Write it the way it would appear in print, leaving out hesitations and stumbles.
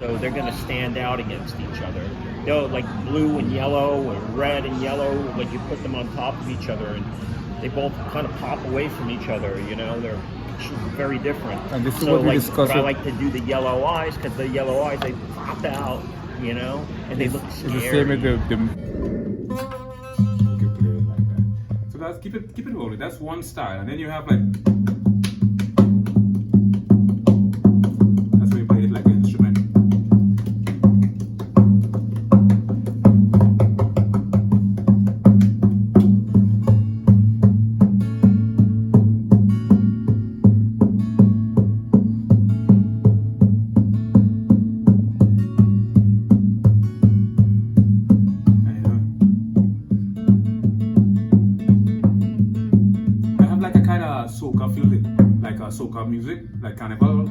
So they're going to stand out against each other. They'll like blue and yellow or red and yellow, like you put them on top of each other and they both kind of pop away from each other, you know, they're very different. And this is so what we like, discussed. but I like to do the yellow eyes because the yellow eyes, they pop out, you know, and they look scary. It's the same with the you can play it like that. So that's keep it rolling. That's one style, and then you have like that's when you play it like an instrument. Soca music, like carnival